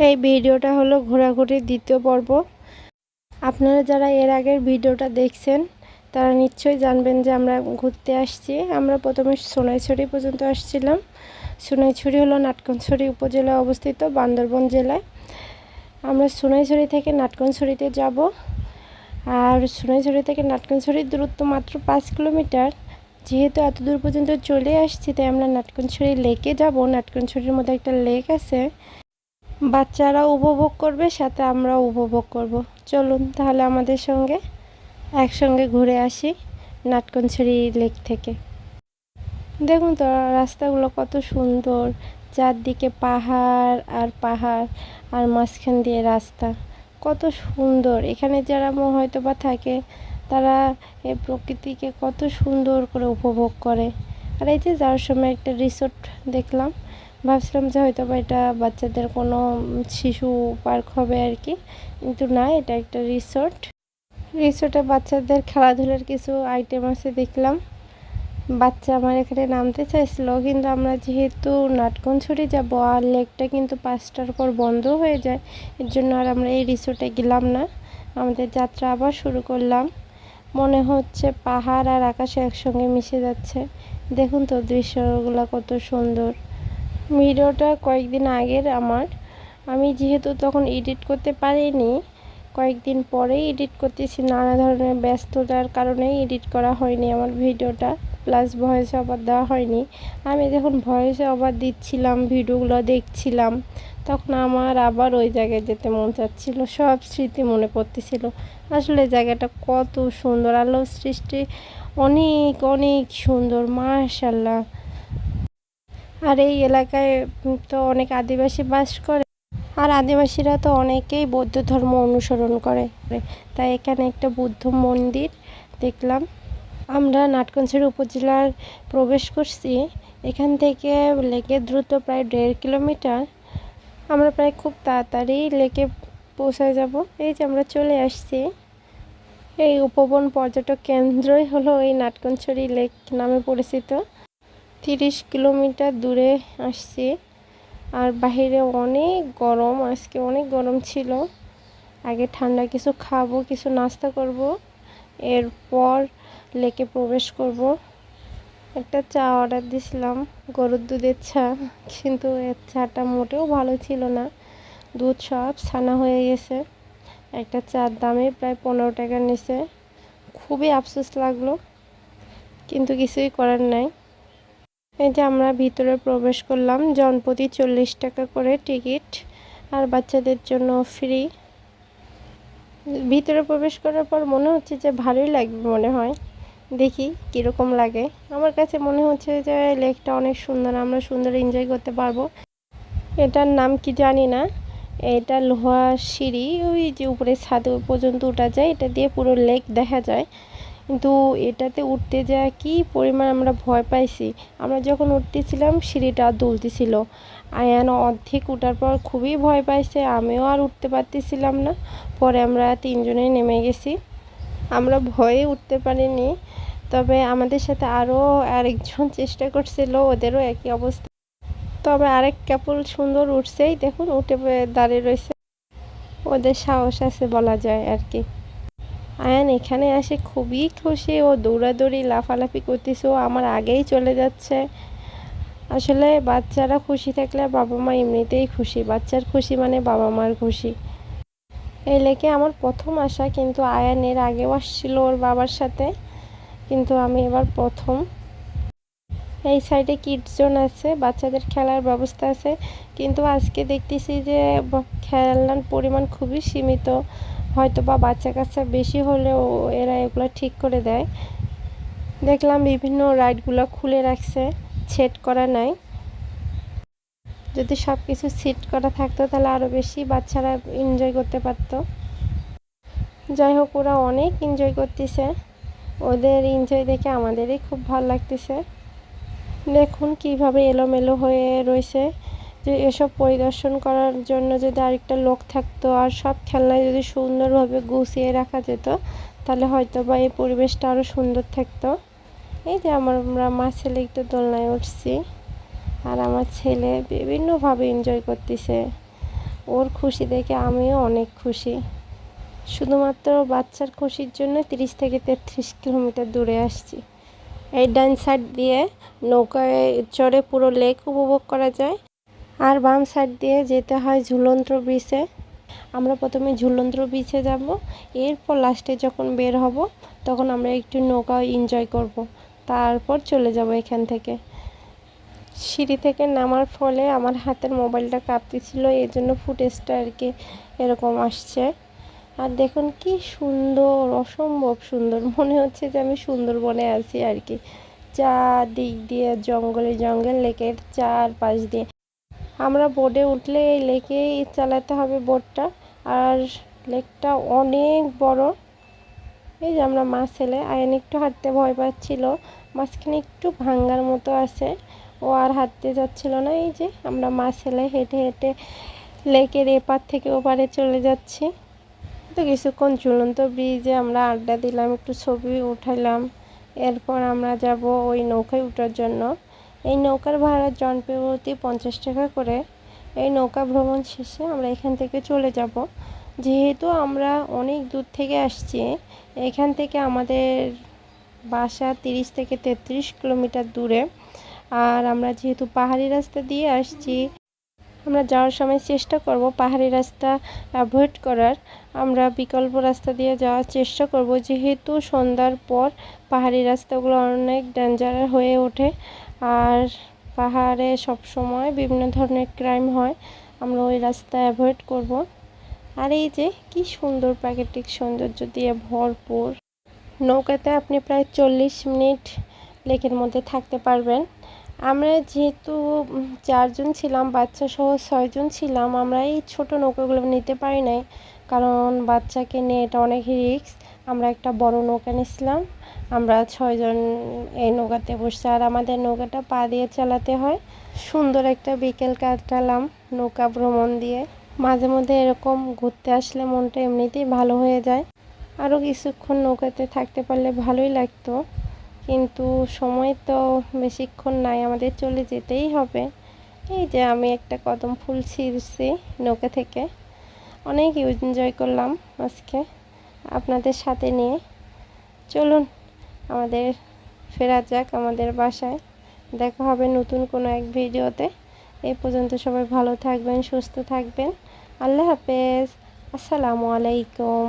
এই ভিডিওটা হলো ঘোরাঘুরির দ্বিতীয় পর্ব। আপনারা যারা এর আগের ভিডিওটা দেখছেন তারা নিশ্চয়ই জানবেন যে আমরা ঘুরতে আসছি। আমরা প্রথমে সোনাইছড়ি পর্যন্ত আসছিলাম। সোনাইছড়ি হলো নাটকনছড়ি উপজেলায় অবস্থিত, বান্দরবান জেলায়। আমরা সোনাইছড়ি থেকে নাটকনছড়িতে যাব। আর সোনাইছড়ি থেকে নাটকনছড়ির দূরত্ব মাত্র 5 কিলোমিটার। যেহেতু এত দূর পর্যন্ত চলে আসছি, তাই আমরা নাটকনছড়ি লেকে যাব। নাটকনছড়ির মধ্যে একটা লেক আছে, বাচ্চারা উপভোগ করবে, সাথে আমরাও উপভোগ করব। চলুন তাহলে আমাদের সঙ্গে একসঙ্গে ঘুরে আসি নাটকনছড়ি লেক থেকে। দেখুন তো রাস্তাগুলো কত সুন্দর, চারদিকে পাহাড় আর পাহাড়, আর মাঝখান দিয়ে রাস্তা, কত সুন্দর। এখানে যারা হয়তো বা থাকে তারা এই প্রকৃতিকে কত সুন্দর করে উপভোগ করে। আর এই যে যাওয়ার সময় একটা রিসোর্ট দেখলাম, ভাবছিলাম যে হয়তো বা এটা বাচ্চাদের কোনো শিশু পার্ক হবে আর কি, কিন্তু না, এটা একটা রিসোর্ট। রিসোর্টে বাচ্চাদের খেলাধুলার কিছু আইটেম আছে দেখলাম। বাচ্চা আমার এখানে নামতে চাইছিল, কিন্তু আমরা যেহেতু নাটকনছড়ি যাব আর লেকটা কিন্তু 5টার পর বন্ধ হয়ে যায়, এর জন্য আর আমরা এই রিসোর্টে গেলাম না। আমাদের যাত্রা আবার শুরু করলাম। মনে হচ্ছে পাহাড় আর আকাশে একসঙ্গে মিশে যাচ্ছে। দেখুন তো দৃশ্যগুলো কত সুন্দর। ভিডিওটা কয়েকদিন আগের আমার, আমি যেহেতু তখন এডিট করতে পারিনি, কয়েকদিন পরেই এডিট করতেছি, নানা ধরনের ব্যস্ততার কারণেই এডিট করা হয়নি আমার ভিডিওটা, প্লাস ভয়েস ওভার দেওয়া হয়নি। আমি যখন ভয়েস ওভার দিচ্ছিলাম, ভিডিওগুলো দেখছিলাম, তখন আমার আবার ওই জায়গায় যেতে মন চাচ্ছিল, সব স্মৃতি মনে পড়তেছিল। আসলে জায়গাটা কত সুন্দর, আল্লাহর সৃষ্টি অনেক অনেক সুন্দর, মাশাআল্লাহ। আর এই এলাকায় তো অনেক আদিবাসী বাস করে, আর আদিবাসীরা তো অনেকেই বৌদ্ধ ধর্ম অনুসরণ করে, তাই এখানে একটা বুদ্ধ মন্দির দেখলাম। আমরা নাটকনছড়ি উপজেলার প্রবেশ করছি। এখান থেকে লেকের দূরত্ব প্রায় 1.5 কিলোমিটার। আমরা প্রায় খুব তাড়াতাড়ি লেকে পৌঁছায় যাব। এই যে আমরা চলে আসছি। এই উপবন পর্যটক কেন্দ্রই হলো এই নাটকনছড়ি লেক নামে পরিচিত। 30 কিলোমিটার দূরে আসছি। আর বাহিরে অনেক গরম, আজকে অনেক গরম ছিল। আগে ঠান্ডা কিছু খাবো, কিছু নাস্তা করব, এরপর লেকে প্রবেশ করব। একটা চা অর্ডার দিয়েছিলাম, গরুর দুধের চা, কিন্তু এর চাটা মোটেও ভালো ছিল না, দুধ সব ছানা হয়ে গেছে। একটা চার দামে প্রায় 15 টাকা নিছে। খুবই আফসোস লাগলো, কিন্তু কিছুই করার নাই। এই যে আমরা ভিতরে প্রবেশ করলাম, জনপ্রতি 40 টাকা করে টিকিট, আর বাচ্চাদের জন্য ফ্রি। ভিতরে প্রবেশ করার পর মনে হচ্ছে যে ভালোই লাগবে, মনে হয়, দেখি কীরকম লাগে। আমার কাছে মনে হচ্ছে যে লেকটা অনেক সুন্দর, আমরা সুন্দর এনজয় করতে পারবো। এটার নাম কি জানি না, এটা লোহা সিঁড়ি, ওই যে উপরে ছাদে পর্যন্ত উঠা যায়, এটা দিয়ে পুরো লেক দেখা যায়। কিন্তু এটাতে উঠতে যা কি পরিমাণ আমরা ভয় পাইছি। আমরা যখন উঠতেছিলাম সিঁড়িটা দুলতেছিল, আয়ান অর্ধেক উঠার পর খুবই ভয় পাইছে, আমিও আর উঠতে পারতেছিলাম না। পরে আমরা 3 জনে নেমে গেছি। আমরা ভয়ে উঠতে পারিনি, তবে আমাদের সাথে আরও আরেকজন চেষ্টা করছিল, ওদেরও একই অবস্থা। তবে আরেক কাপল সুন্দর উঠছেই, দেখুন উঠে দাঁড়িয়ে রয়েছে, ওদের সাহস আছে বলা যায় আর কি। আয়ান এখানে আসে খুবই খুশি, ও দৌড়াদৌড়ি লাফালাফি করতেছে, ও আমার আগেই চলে যাচ্ছে। আসলে বাচ্চারা খুশি থাকলে বাবা মা এমনিতেই খুশি, বাচ্চার খুশি মানে বাবা মার খুশি। এই লেকে আমার প্রথম আসা, কিন্তু আয়ান এর আগেও আসছিল ওর বাবার সাথে, কিন্তু আমি এবার প্রথম। এই সাইডে কিডস জোন আছে, বাচ্চাদের খেলার ব্যবস্থা আছে, কিন্তু আজকে দেখতেছি যে খেলনার পরিমাণ খুবই সীমিত। হয়তো বা বাচ্চা কাচ্চা বেশি হলেও এরা এগুলো ঠিক করে দেয়। দেখলাম বিভিন্ন রাইডগুলো খুলে রাখছে, সেট করা নাই। যদি সব কিছু সেট করা থাকতো তাহলে আরও বেশি বাচ্চারা এনজয় করতে পারতো। যাই হোক, ওরা অনেক এনজয় করতেছে, ওদের এনজয় দেখে আমাদেরই খুব ভালো লাগতেছে। দেখুন কিভাবে এলোমেলো হয়ে রয়েছে। যে এসব পরিদর্শন করার জন্য যদি আরেকটা লোক থাকতো, আর সব খেলনায় যদি সুন্দরভাবে গুছিয়ে রাখা যেত, তাহলে হয়তো বা এই পরিবেশটা আরও সুন্দর থাকতো। এই যে আমরা মা ছেলে একটু দোলনায় উঠছি, আর আমার ছেলে বিভিন্নভাবে এনজয় করতেছে। ওর খুশি দেখে আমিও অনেক খুশি। শুধুমাত্র বাচ্চার খুশির জন্য 30 থেকে 33 কিলোমিটার দূরে আসছি। এই ডান সাইড দিয়ে নৌকায় চড়ে পুরো লেক উপভোগ করা যায়, আর বাম সাইড দিয়ে যেতে হয় ঝুলন্ত ব্রিজে। আমরা প্রথমে ঝুলন্ত ব্রিজে যাব, এরপর লাস্টে যখন বের হব তখন আমরা একটু নৌকা এনজয় করব, তারপর চলে যাব এখান থেকে। সিঁড়ি থেকে নামার ফলে আমার হাতের মোবাইলটা কাঁপতেছিল, এই জন্য ফুটেজটা আর কি এরকম আসছে। আর দেখুন কি সুন্দর, অসম্ভব সুন্দর, মনে হচ্ছে যে আমি সুন্দরবনে আছি আর কি। চারদিক দিয়ে জঙ্গলে জঙ্গল, লেকের চারপাশ দিয়ে। আমরা বোটে উঠলে এই লেকেই চালাতে হবে বোটটা, আর লেকটা অনেক বড়। এই যে আমরা মাছ ছেলে, আয়ন একটু হাঁটতে ভয় পাচ্ছিল, মাঝখানে একটু ভাঙ্গার মতো আছে, ও আর হাঁটতে যাচ্ছিল না। এই যে আমরা মাছ ছেলে হেঁটে হেঁটে লেকের এপার থেকে ওপারে চলে যাচ্ছি। তো কিছুক্ষণ ঝুলন্ত ব্রিজে আমরা আড্ডা দিলাম, একটু ছবি উঠাইলাম। এরপর আমরা যাব ওই নৌকায় ওঠার জন্য। এই নৌকার ভাড়া জনপ্রতি 50 টাকা করে। এই নৌকা ভ্রমণ শেষে আমরা এখান থেকে চলে যাব। যেহেতু আমরা অনেক দূর থেকে আসছি, এখান থেকে আমাদের বাসা 30 থেকে 33 কিলোমিটার দূরে। আর আমরা যেহেতু পাহাড়ি রাস্তা দিয়ে আসছি, আমরা যাওয়ার সময় চেষ্টা করব পাহাড়ি রাস্তা অ্যাভয়েড করার। আমরা বিকল্প রাস্তা দিয়ে যাওয়ার চেষ্টা করব, যেহেতু সন্ধ্যার পর পাহাড়ি রাস্তাগুলো অনেক ডেঞ্জার হয়ে ওঠে, আর পাহাড়ে সব সময় বিভিন্ন ধরনের ক্রাইম হয়। আমরা ওই রাস্তা অ্যাভয়েড করব। আর এই যে কি সুন্দর প্রাকৃতিক সৌন্দর্য দিয়ে ভরপুর। নৌকাতে আপনি প্রায় 40 মিনিট লেকের মধ্যে থাকতে পারবেন। আমরা যেহেতু 4 জন ছিলাম, বাচ্চা সহ 6 জন ছিলাম, আমরা এই ছোট নৌকাগুলো নিতে পারি নাই, কারণ বাচ্চাকে নিয়ে এটা অনেক রিস্ক। আমরা একটা বড় নৌকা নিয়েছিলাম, আমরা 6 জন এই নৌকাতে বসছি। আর আমাদের নৌকাটা পা দিয়ে চালাতে হয়। সুন্দর একটা বিকেল কাটালাম নৌকা ভ্রমণ দিয়ে। মাঝে মধ্যে এরকম ঘুরতে আসলে মনটা এমনিতেই ভালো হয়ে যায়। আরও কিছুক্ষণ নৌকাতে থাকতে পারলে ভালোই লাগতো, কিন্তু সময় তো বেশিক্ষণ নাই, আমাদের চলে যেতেই হবে। এই যে আমি একটা কদম ফুল ছিঁড়ছি নৌকা থেকে। অনেক এনজয় করলাম আজকে আপনাদের সাথে নিয়ে। চলুন আমাদের ফেরা যাক আমাদের বাসায়। দেখা হবে নতুন কোনো এক ভিডিওতে। এই পর্যন্ত সবাই ভালো থাকবেন, সুস্থ থাকবেন। আল্লাহ হাফেজ। আসসালামু আলাইকুম।